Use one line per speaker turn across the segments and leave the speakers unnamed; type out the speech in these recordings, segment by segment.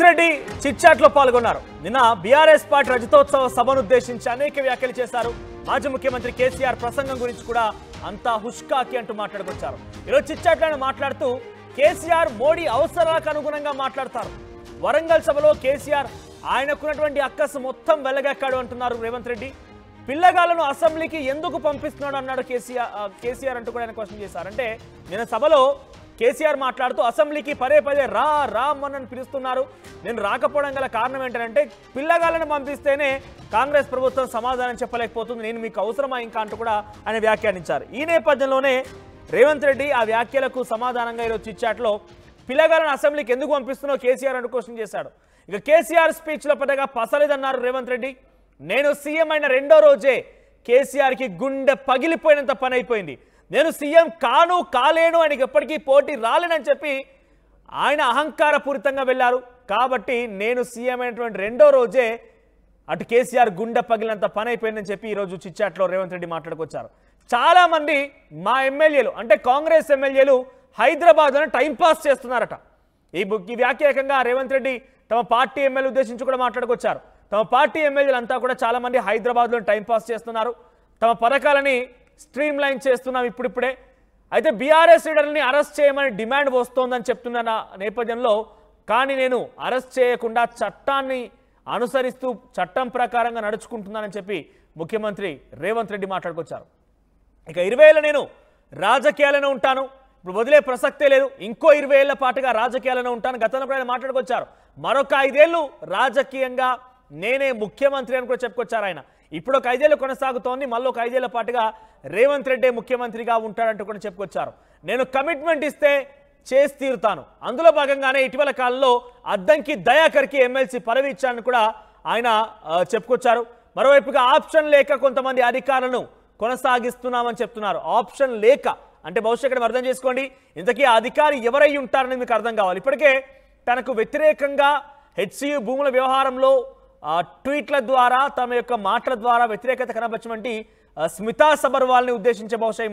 Reddy chit chat లో పాల్గొన్నారు. నిన్న బీఆర్ఎస్ పార్టీ రజతోత్సవ సభను ఉద్దేశించి అనేక వ్యాఖ్యలు చేశారు. మాజీ ముఖ్యమంత్రి కేసీఆర్ ప్రసంగం గురించి కూడా అంతా హుష్కాకి అంటూ మాట్లాడుకొచ్చారు. ఈరోజు చిట్ చాట్ లో మాట్లాడుతూ కేసీఆర్ మోడీ అవసరాలకు అనుగుణంగా మాట్లాడతారు. వరంగల్ సభలో కేసీఆర్ ఆయనకున్నటువంటి అక్కసు మొత్తం వెలగక్కాడు అంటున్నారు రేవంత్ రెడ్డి. పిల్లగాళ్లను అసెంబ్లీకి ఎందుకు పంపిస్తున్నాడు అన్నాడు కేసీఆర్ అంటూ కూడా ఆయన క్వశ్చన్ చేశారు. అంటే నిన్న సభలో కేసీఆర్ మాట్లాడుతూ అసెంబ్లీకి పదే పదే రామని పిలుస్తున్నారు, నేను రాకపోవడం గల కారణం ఏంటంటే పిల్లగాళ్ళను పంపిస్తేనే కాంగ్రెస్ ప్రభుత్వం సమాధానం చెప్పలేకపోతుంది, నేను మీకు అవసరమా ఇంకా అంటూ కూడా ఆయన వ్యాఖ్యానించారు. ఈ నేపథ్యంలోనే రేవంత్ రెడ్డి ఆ వ్యాఖ్యలకు సమాధానంగా ఈరోజు చిట్ చాట్లో పిల్లగాళ్ళను అసెంబ్లీకి ఎందుకు పంపిస్తున్నావు కేసీఆర్ అంటూ క్వశ్చన్ చేశాడు. ఇక కేసీఆర్ స్పీచ్లో పెద్దగా పసలేదన్నారు రేవంత్ రెడ్డి. నేను సీఎం అయిన రెండో రోజే కేసీఆర్కి గుండె పగిలిపోయినంత పని అయిపోయింది, నేను సీఎం కాలేను, ఆయనకి ఎప్పటికీ పోటీ రాలేనని చెప్పి ఆయన అహంకారపూరితంగా వెళ్ళారు. కాబట్టి నేను సీఎం అయినటువంటి రెండో రోజే అటు కేసీఆర్ గుండె పగిలినంత పని అయిపోయిందని చెప్పి ఈరోజు చిట్ చాట్లో రేవంత్ రెడ్డి మాట్లాడుకొచ్చారు. చాలామంది మా ఎమ్మెల్యేలు అంటే కాంగ్రెస్ ఎమ్మెల్యేలు హైదరాబాద్లోనే టైంపాస్ చేస్తున్నారట. ఈ వ్యాఖ్యాకంగా రేవంత్ రెడ్డి తమ పార్టీ ఎమ్మెల్యే ఉద్దేశించి కూడా మాట్లాడుకొచ్చారు. తమ పార్టీ ఎమ్మెల్యేలు అంతా కూడా చాలామంది హైదరాబాద్లో టైంపాస్ చేస్తున్నారు, తమ పథకాలని స్ట్రీమ్ లైన్ చేస్తున్నాం ఇప్పుడిప్పుడే. అయితే బీఆర్ఎస్ లీడర్ని అరెస్ట్ చేయమని డిమాండ్ వస్తోందని చెప్తున్న నేపథ్యంలో కానీ నేను అరెస్ట్ చేయకుండా చట్టాన్ని అనుసరిస్తూ చట్టం ప్రకారంగా నడుచుకుంటున్నానని చెప్పి ముఖ్యమంత్రి రేవంత్ రెడ్డి మాట్లాడుకొచ్చారు. ఇక 20 ఏళ్ళ నేను రాజకీయాలను ఉంటాను, ఇప్పుడు వదిలే ప్రసక్తే లేదు, ఇంకో 20 ఏళ్ల పాటుగా రాజకీయాలను ఉంటాను. గతంలో కూడా ఆయన మాట్లాడుకొచ్చారు. మరొక 5 ఏళ్ళు రాజకీయంగా నేనే ముఖ్యమంత్రి అని కూడా చెప్పుకొచ్చారు ఆయన. ఇప్పుడు ఒక 5 ఏళ్ళు కొనసాగుతోంది, మళ్ళీ ఒక 5 ఏళ్ల పాటుగా రేవంత్ రెడ్డి ముఖ్యమంత్రిగా ఉంటాడంటూ కూడా చెప్పుకొచ్చారు. నేను కమిట్మెంట్ ఇస్తే చేసి తీరుతాను. అందులో భాగంగానే ఇటీవల కాలంలో అద్దంకి దయాకర్కి ఎమ్మెల్సీ పదవి ఇచ్చారని కూడా ఆయన చెప్పుకొచ్చారు. మరోవైపుగా ఆప్షన్ లేక కొంతమంది అధికారులను కొనసాగిస్తున్నామని చెప్తున్నారు. ఆప్షన్ లేక అంటే బహుశా ఇక్కడ అర్థం చేసుకోండి, ఇంతకీ ఆ అధికారి ఎవరై ఉంటారని మీకు అర్థం కావాలి. ఇప్పటికే తనకు వ్యతిరేకంగా హెచ్సియు భూముల వ్యవహారంలో ట్వీట్ల ద్వారా తమ యొక్క మాటల ద్వారా వ్యతిరేకత కనబరిచినటువంటి స్మితా సబర్వాల్ని ఉద్దేశించే బహుశా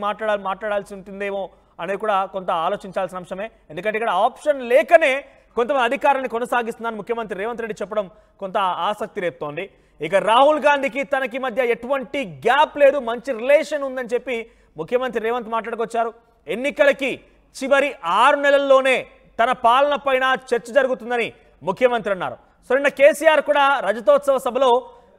మాట్లాడాల్సి ఉంటుందేమో అనేది కూడా కొంత ఆలోచించాల్సిన అంశమే. ఎందుకంటే ఇక్కడ ఆప్షన్ లేకనే కొంతమంది అధికారాన్ని కొనసాగిస్తున్నాను ముఖ్యమంత్రి రేవంత్ రెడ్డి చెప్పడం కొంత ఆసక్తి రేపుతోంది. ఇక రాహుల్ గాంధీకి తనకి మధ్య ఎటువంటి గ్యాప్ లేదు, మంచి రిలేషన్ ఉందని చెప్పి ముఖ్యమంత్రి రేవంత్ మాట్లాడుకొచ్చారు. ఎన్నికలకి చివరి 6 నెలల్లోనే తన పాలన పైన చర్చ జరుగుతుందని ముఖ్యమంత్రి అన్నారు. సో నిన్న కేసీఆర్ కూడా రజతోత్సవ సభలో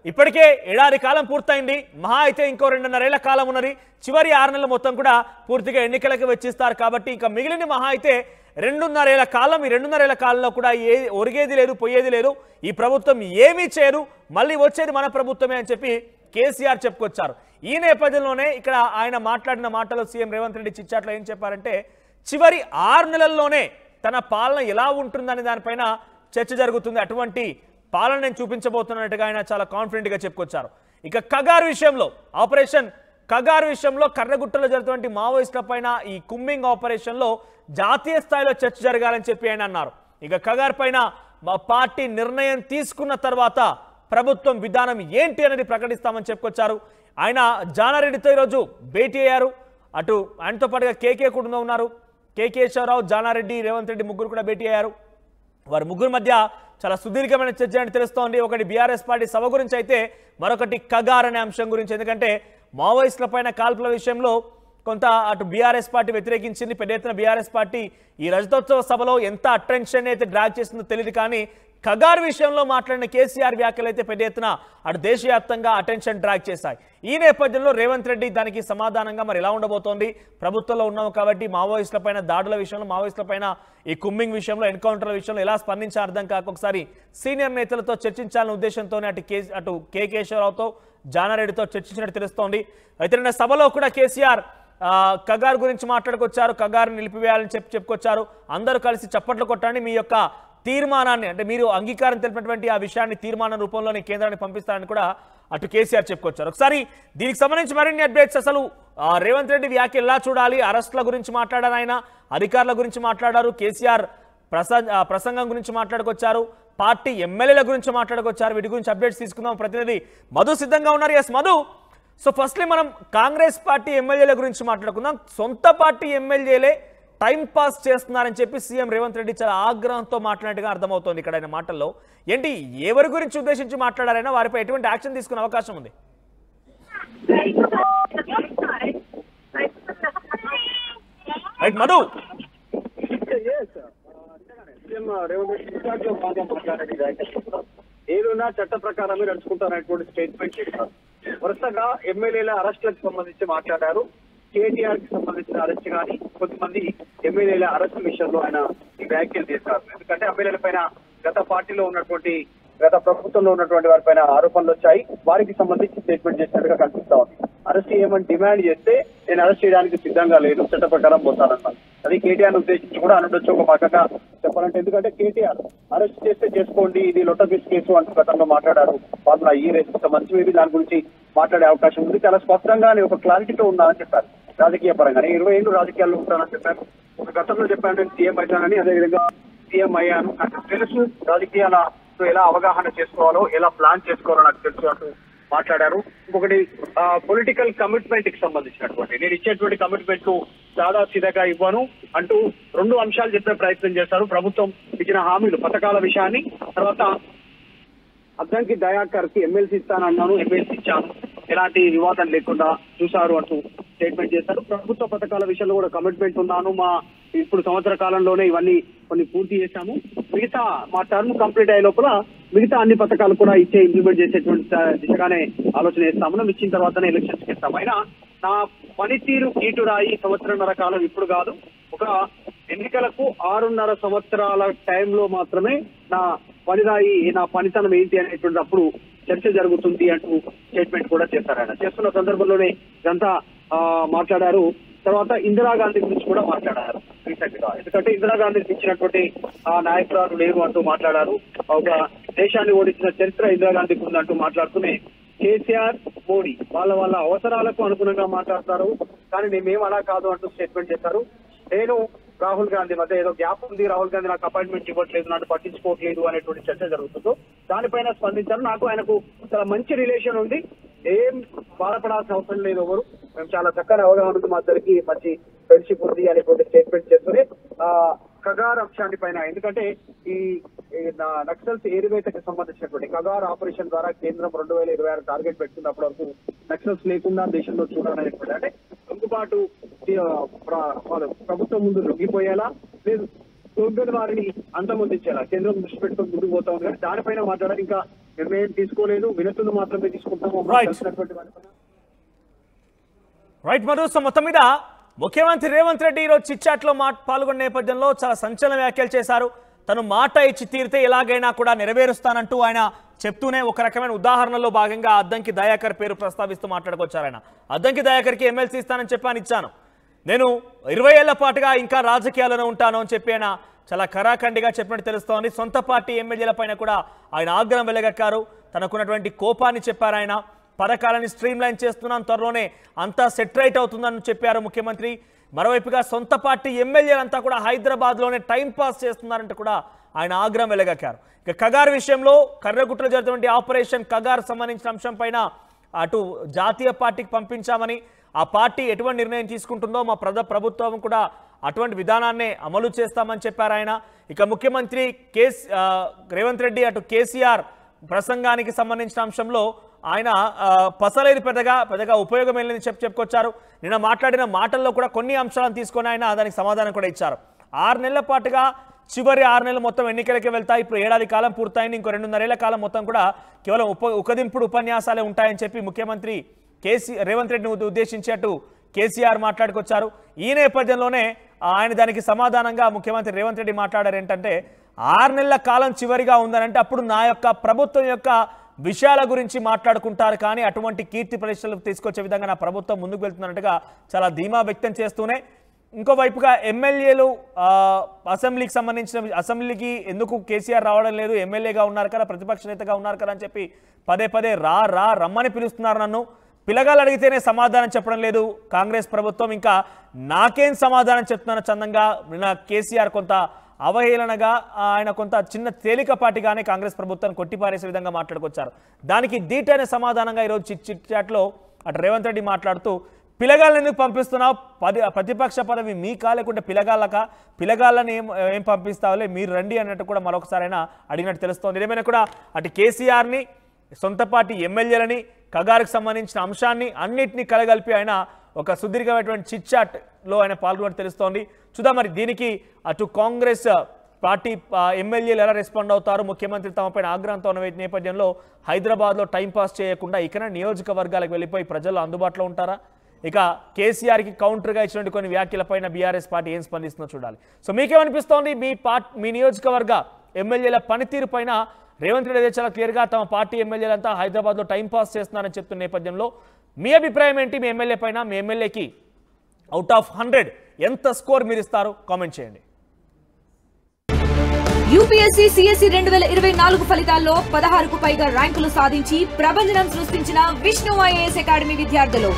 ఇప్పటికే 7 ఏళ్ల కాలం పూర్తయింది, మహా అయితే ఇంకో 2.5 ఏళ్ల కాలం ఉన్నది, చివరి 6 నెలల మొత్తం కూడా పూర్తిగా ఎన్నికలకు వెచ్చిస్తారు. కాబట్టి ఇంకా మిగిలిన మహా అయితే 2.5 ఏళ్ల కాలం. ఈ 2.5 ఏళ్ల కాలంలో కూడా ఒరిగేది లేదు, పోయేది లేదు, ఈ ప్రభుత్వం ఏమీ చేయరు, మళ్ళీ వచ్చేది మన ప్రభుత్వమే అని చెప్పి కేసీఆర్ చెప్పుకొచ్చారు. ఈ నేపథ్యంలోనే ఇక్కడ ఆయన మాట్లాడిన మాటలో సీఎం రేవంత్ రెడ్డి చిట్ చాట్లో ఏం చెప్పారంటే చివరి 6 నెలల్లోనే తన పాలన ఎలా ఉంటుందనే దానిపైన చర్చ జరుగుతుంది, అటువంటి పాలన నేను చూపించబోతున్నట్టుగా ఆయన చాలా కాన్ఫిడెంట్గా చెప్పుకొచ్చారు. ఇక కగార్ విషయంలో ఆపరేషన్ కగార్ విషయంలో కర్రగుట్టలో జరుగుతున్న మావోయిస్టుల పైన ఈ కుమ్మింగ్ ఆపరేషన్లో జాతీయ స్థాయిలో చర్చ జరగాలని చెప్పి ఆయన అన్నారు. ఇక కగార్ పైన మా పార్టీ నిర్ణయం తీసుకున్న తర్వాత ప్రభుత్వం విధానం ఏంటి అనేది ప్రకటిస్తామని చెప్పుకొచ్చారు. ఆయన జానారెడ్డితో ఈరోజు భేటీ అయ్యారు. అటు ఆయనతో పాటుగా కేకే కూడా ఉన్నారు. కేకేశ్వరరావు, జానారెడ్డి, రేవంత్ రెడ్డి ముగ్గురు కూడా భేటీ అయ్యారు. వారి ముగ్గురు మధ్య చాలా సుదీర్ఘమైన చర్చ అని తెలుస్తోంది. ఒకటి బీఆర్ఎస్ పార్టీ సభ గురించి అయితే మరొకటి కగార్ అనే అంశం గురించి. ఎందుకంటే మావోయిస్టుల పైన కాల్పుల విషయంలో కొంత అటు బీఆర్ఎస్ పార్టీ వ్యతిరేకించింది. పెద్ద ఎత్తున బీఆర్ఎస్ పార్టీ ఈ రజతోత్సవ సభలో ఎంత అటెన్షన్ అయితే డ్రాగ్ చేసిందో తెలియదు, కానీ కగార్ విషయంలో మాట్లాడిన కేసీఆర్ వ్యాఖ్యలు అయితే పెద్ద ఎత్తున అటు దేశవ్యాప్తంగా అటెన్షన్ డ్రాగ్ చేశాయి. ఈ నేపథ్యంలో రేవంత్ రెడ్డి దానికి సమాధానంగా మరి ఎలా ఉండబోతోంది, ప్రభుత్వంలో ఉన్నాము కాబట్టి మావోయిస్టుల పైన దాడుల విషయంలో, మావోయిస్టుల పైన ఈ కుమ్మింగ్ విషయంలో, ఎన్కౌంటర్ల విషయంలో ఎలా స్పందించాలో అర్థం కాక ఒకసారి సీనియర్ నేతలతో చర్చించాలనే ఉద్దేశంతోనే అటు కేకేశ్వరరావుతో, జానారెడ్డితో చర్చించినట్టు తెలుస్తోంది. అయితే నిన్న సభలో కూడా కేసీఆర్ కగార్ గురించి మాట్లాడుకొచ్చారు. కగార్ని నిలిపివేయాలని చెప్పుకొచ్చారు. అందరూ కలిసి చప్పట్లు కొట్టండి, మీ యొక్క తీర్మానాన్ని అంటే మీరు అంగీకారం తెలిపినటువంటి ఆ విషయాన్ని తీర్మానం రూపంలోనే కేంద్రానికి పంపిస్తారని కూడా అటు కేసీఆర్ చెప్పుకొచ్చారు. ఒకసారి దీనికి సంబంధించి మరిన్ని అప్డేట్స్, అసలు రేవంత్ రెడ్డి వ్యాఖ్యలు ఎలా చూడాలి, అరెస్టుల గురించి మాట్లాడారు, ఆయన అధికారుల గురించి మాట్లాడారు, కేసీఆర్ ప్రసంగం గురించి మాట్లాడుకొచ్చారు, పార్టీ ఎమ్మెల్యేల గురించి మాట్లాడుకొచ్చారు. వీటి గురించి అప్డేట్స్ తీసుకుందాం. ప్రతినిధి మధు సిద్ధంగా ఉన్నారు. ఎస్ మధు, సో ఫస్ట్లీ మనం కాంగ్రెస్ పార్టీ ఎమ్మెల్యేల గురించి మాట్లాడుకుందాం. సొంత పార్టీ ఎమ్మెల్యేలే టైం పాస్ చేస్తున్నారని చెప్పి సీఎం రేవంత్ రెడ్డి చాలా ఆగ్రహంతో మాట్లాడినట్టుగా అర్థమవుతోంది ఇక్కడ ఆయన మాటల్లో. ఏంటి, ఎవరి గురించి ఉద్దేశించి మాట్లాడారైనా వారిపై ఎటువంటి యాక్షన్ తీసుకునే అవకాశం ఉంది? రైట్ మధు,
ఏదున్నా చట్ట ప్రకారమే నడుచుకుంటారనేటువంటి స్టేట్మెంట్ చేశారు. వరుసగా ఎమ్మెల్యేల అరెస్టులకు సంబంధించి మాట్లాడారు. కేటీఆర్ కి సంబంధించిన అరెస్ట్ కానీ కొంతమంది ఎమ్మెల్యేల అరెస్ట్ విషయంలో ఆయన ఈ వ్యాఖ్యలు చేశారు. ఎందుకంటే ఎమ్మెల్యేల పైన గత పార్టీలో ఉన్నటువంటి గత ప్రభుత్వంలో ఉన్నటువంటి వారి పైన ఆరోపణలు వచ్చాయి. వారికి సంబంధించి స్టేట్మెంట్ చేసినట్టుగా కనిపిస్తా ఉంది. అరెస్ట్ చేయమని డిమాండ్ చేస్తే నేను అరెస్ట్ చేయడానికి సిద్ధంగా లేదు, చట్ట ప్రకారం పోతానన్నాను. అది కేటీఆర్ ఉద్దేశించి కూడా అనొచ్చు ఒక మాటగా చెప్పాలంటే. ఎందుకంటే కేటీఆర్ అరెస్ట్ చేస్తే చేసుకోండి, ఇది లొట్టబిస్ కేసు అంటూ గతంలో మాట్లాడారు. వాళ్ళ ఈ రేసు సంబంధించి మేబీ దాని గురించి మాట్లాడే అవకాశం ఉంది. చాలా స్పష్టంగా ఒక క్లారిటీతో ఉన్నానని చెప్పారు. రాజకీయ పరంగా 20 ఏళ్ళు రాజకీయాల్లో ఉంటానని చెప్పారు. ఒక గతంలో చెప్పాను నేను సీఎం అవుతానని, అదేవిధంగా సీఎం అయ్యాను, నాకు తెలుసు రాజకీయాల ఎలా అవగాహన చేసుకోవాలో, ఎలా ప్లాన్ చేసుకోవాలో నాకు తెలుసు అంటూ మాట్లాడారు. ఇంకొకటి పొలిటికల్ కమిట్మెంట్ కి సంబంధించినటువంటి నేను ఇచ్చేటువంటి కమిట్మెంట్ సాదా సీదాగా ఇవ్వను అంటూ 2 అంశాలు చెప్పే ప్రయత్నం చేశారు. ప్రభుత్వం ఇచ్చిన హామీలు, పథకాల విషయాన్ని, తర్వాత అద్దంకి దయాకర్ కి ఎమ్మెల్సీ ఇస్తానన్నాను, ఎమ్మెల్సీ ఇచ్చాను, ఎలాంటి వివాదం లేకుండా చూశారు అంటూ స్టేట్మెంట్ చేశారు. ప్రభుత్వ పథకాల విషయంలో కూడా కమిట్మెంట్ ఉన్నాను, మా ఇప్పుడు సంవత్సర కాలంలోనే ఇవన్నీ కొన్ని పూర్తి చేశాము, మిగతా మా టర్మ్ కంప్లీట్ అయ్యే లోపల మిగతా అన్ని పథకాలు కూడా ఇచ్చే ఇంప్లిమెంట్ చేసేటువంటి దిశగానే ఆలోచన చేస్తాము, ఇచ్చిన తర్వాతనే ఎలక్షన్స్ చేస్తాము. అయినా నా పనితీరు కీటురాయి సంవత్సరంన్నర కాలం ఇప్పుడు కాదు, ఒక ఎన్నికలకు 6.5 సంవత్సరాల టైంలో మాత్రమే నా పనిరాయి, నా పనితనం ఏంటి అనేటువంటి అప్పుడు చర్చ జరుగుతుంది అంటూ స్టేట్మెంట్ కూడా చేశారు. ఆయన చేస్తున్న సందర్భంలోనే ఇదంతా మాట్లాడారు. తర్వాత ఇందిరాగాంధీ గురించి కూడా మాట్లాడారు రీసెంట్ గా. ఎందుకంటే ఇందిరాగాంధీకి ఇచ్చినటువంటి నాయకురాలు లేరు అంటూ మాట్లాడారు. ఒక దేశాన్ని ఓడించిన చరిత్ర ఇందిరాగాంధీకి ఉందంటూ మాట్లాడుతూనే కేసీఆర్, మోడీ వాళ్ళ అవసరాలకు అనుగుణంగా మాట్లాడతారు, కానీ మేమేం అలా కాదు అంటూ స్టేట్మెంట్ చేశారు. నేను రాహుల్ గాంధీ మధ్య ఏదో గ్యాప్ ఉంది, రాహుల్ గాంధీ నాకు అపాయింట్మెంట్ ఇవ్వట్లేదు, నన్ను పట్టించుకోవట్లేదు అనేటువంటి చర్చ జరుగుతుందో దానిపైన స్పందించారు. నాకు ఆయనకు చాలా మంచి రిలేషన్ ఉంది, ఏం బాధపడాల్సిన అవసరం లేదు, ఎవరు మేము చాలా చక్కని అవగాహన ఉంది, మా ఇద్దరికి మంచి ఫ్రెండ్షిప్ ఉంది అనేటువంటి స్టేట్మెంట్ చేస్తూనే కగార్ అంశాన్ని పైన, ఎందుకంటే ఈ నక్సల్స్ ఏరివేతకు సంబంధించినటువంటి కగార్ ఆపరేషన్ ద్వారా కేంద్రం 2026 టార్గెట్ పెట్టుకున్నప్పుడు వరకు నక్సల్స్ లేకుండా దేశంలో చూడాలనేటువంటి, అంటే లొంగుబాటు ప్రభుత్వం ముందు లొంగిపోయేలా లేదు, లొంగిన వారిని అంతమొందించేలా కేంద్రం దృష్టి పెట్టుకుని ముందుకు పోతా ఉంది. కానీ దానిపైన మాట్లాడాలి, ఇంకా నిర్ణయం తీసుకోలేదు, వినతులు మాత్రమే తీసుకుంటాము.
రైట్ మధు, సో మొత్తం మీద ముఖ్యమంత్రి రేవంత్ రెడ్డి ఈరోజు చిట్చాట్లో పాల్గొన్న నేపథ్యంలో చాలా సంచలన వ్యాఖ్యలు చేశారు. తను మాట ఇచ్చి తీరితే ఎలాగైనా కూడా నెరవేరుస్తానంటూ ఆయన చెప్తూనే ఒక రకమైన ఉదాహరణలో భాగంగా అద్దంకి దయాకర్ పేరు ప్రస్తావిస్తూ మాట్లాడుకొచ్చారు. ఆయన అద్దంకి దయాకర్కి ఎమ్మెల్సీ ఇస్తానని చెప్పాను, ఇచ్చాను, నేను 20 ఏళ్ల పాటుగా ఇంకా రాజకీయాల్లోనే ఉంటాను అని చెప్పి ఆయన చాలా కరాఖండిగా చెప్పినట్టు తెలుస్తోంది. సొంత పార్టీ ఎమ్మెల్యేల పైన కూడా ఆయన ఆగ్రహం వెలగక్కారు. తనకున్నటువంటి కోపాన్ని చెప్పారు. ఆయన పథకాలని స్ట్రీమ్ లైన్ చేస్తున్నాం, త్వరలోనే అంతా సెట్ రైట్ అవుతుందని చెప్పారు ముఖ్యమంత్రి. మరోవైపుగా సొంత పార్టీ ఎమ్మెల్యేలంతా కూడా హైదరాబాద్లోనే టైం పాస్ చేస్తున్నారంటూ కూడా ఆయన ఆగ్రహం వెలగక్కారు. ఇక కగార్ విషయంలో కర్రగుట్టలో జరుగుతున్నటువంటి ఆపరేషన్ కగార్ సంబంధించిన అంశం పైన అటు జాతీయ పార్టీకి పంపించామని, ఆ పార్టీ ఎటువంటి నిర్ణయం తీసుకుంటుందో మా ప్రభుత్వం కూడా అటువంటి విధానాన్నే అమలు చేస్తామని చెప్పారు ఆయన. ఇక ముఖ్యమంత్రి రేవంత్ రెడ్డి అటు కేసీఆర్ ప్రసంగానికి సంబంధించిన అంశంలో ఆయన పసలేదు, పెద్దగా ఉపయోగం లేదని చెప్పుకొచ్చారు. నిన్న మాట్లాడిన మాటల్లో కూడా కొన్ని అంశాలను తీసుకొని ఆయన దానికి సమాధానం కూడా ఇచ్చారు. 6 నెలల పాటుగా చివరి 6 నెలలు మొత్తం ఎన్నికలకే వెళ్తాయి, ఇప్పుడు 7 ఏళ్ల కాలం పూర్తయింది, ఇంకో 2.5 ఏళ్ల కాలం మొత్తం కూడా కేవలం ఉకదింపుడు ఉపన్యాసాలే ఉంటాయని చెప్పి ముఖ్యమంత్రి రేవంత్ రెడ్డిని ఉద్దేశించి అటు కేసీఆర్ మాట్లాడుకొచ్చారు. ఈ నేపథ్యంలోనే ఆయన దానికి సమాధానంగా ముఖ్యమంత్రి రేవంత్ రెడ్డి మాట్లాడారు. ఏంటంటే 6 నెలల కాలం చివరిగా ఉందనంటే అప్పుడు నా యొక్క ప్రభుత్వం యొక్క విషయాల గురించి మాట్లాడుకుంటారు, కానీ అటువంటి కీర్తి ప్రతిష్టలకు తీసుకొచ్చే విధంగా నా ప్రభుత్వం ముందుకు వెళ్తున్నట్టుగా చాలా ధీమా వ్యక్తం చేస్తూనే, ఇంకోవైపుగా ఎమ్మెల్యేలు అసెంబ్లీకి సంబంధించిన అసెంబ్లీకి ఎందుకు కేసీఆర్ రావడం లేదు, ఎమ్మెల్యేగా ఉన్నారు కదా, ప్రతిపక్ష నేతగా ఉన్నారు కదా అని చెప్పి పదే రమ్మని పిలుస్తున్నారు, నన్ను పిల్లగాలు అడిగితేనే సమాధానం చెప్పడం లేదు కాంగ్రెస్ ప్రభుత్వం, ఇంకా నాకేం సమాధానం చెప్తున్న చందంగా నిన్న కేసీఆర్ కొంత అవహేళనగా ఆయన కొంత చిన్న తేలికపాటిగానే కాంగ్రెస్ ప్రభుత్వాన్ని కొట్టిపారేసే విధంగా మాట్లాడుకొచ్చారు. దానికి దీటైన సమాధానంగా ఈరోజు చిట్ చాట్లో అటు రేవంత్ రెడ్డి మాట్లాడుతూ పిల్లగాళ్ళని ఎందుకు పంపిస్తున్నావు? ప్రతిపక్ష పదవి మీకా లేకుంటే పిల్లగాళ్ళని ఏం పంపిస్తావులే, మీరు రండి అన్నట్టు కూడా మరొకసారైనా అడిగినట్టు తెలుస్తోంది. ఏమైనా కూడా అటు కేసీఆర్ని, సొంత పార్టీ ఎమ్మెల్యేలని, కగారుకు సంబంధించిన అంశాన్ని అన్నింటినీ కలగలిపి ఆయన ఒక సుదీర్ఘమైనటువంటి చిట్ చాట్లో ఆయన పాల్గొన్నట్టు తెలుస్తోంది. చూద్దాం మరి దీనికి అటు కాంగ్రెస్ పార్టీ ఎమ్మెల్యేలు ఎలా రెస్పాండ్ అవుతారు. ముఖ్యమంత్రి తమపైన ఆగ్రహంతో ఉన్న నేపథ్యంలో హైదరాబాద్లో టైంపాస్ చేయకుండా ఇక్కడ నియోజకవర్గాలకు వెళ్ళిపోయి ప్రజలు అందుబాటులో ఉంటారా? ఇక కేసీఆర్కి కౌంటర్గా ఇచ్చినటువంటి కొన్ని వ్యాఖ్యలపైన బీఆర్ఎస్ పార్టీ ఏం స్పందిస్తుందో చూడాలి. సో మీకేమనిపిస్తోంది? మీ నియోజకవర్గ ఎమ్మెల్యేల పనితీరు పైన రేవంత్ రెడ్డి చాలా క్లియర్గా తమ పార్టీ ఎమ్మెల్యేలంతా హైదరాబాద్లో టైంపాస్ చేస్తున్నారని చెప్తున్న నేపథ్యంలో మీ అభిప్రాయం ఏంటి? మీ ఎమ్మెల్యే పైన, మీ ఎమ్మెల్యేకి అవుట్ ఆఫ్ 100 ఎంత స్కోర్ మీరు ఇస్తారు? కామెంట్ చేయండి.
యూపీఎస్సీ సిఎస్సి 2024 ఫలితాల్లో 16కు పైగా ర్యాంకులు సాధించి ప్రభంజనం సృష్టించిన విష్ణు ఐఏఎస్ అకాడమీ విద్యార్థులు.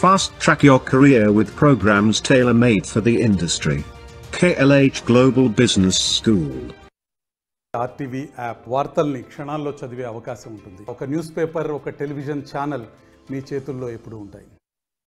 Fast track your career with programs tailor-made for the industry. KLH Global Business School.
RTV app వార్తల్ని క్షణాల్లో చదివే అవకాశం ఉంటుంది. ఒక న్యూస్ పేపర్, ఒక టెలివిజన్ ఛానల్ మీ చేతుల్లో ఎప్పుడూ ఉంటాయి.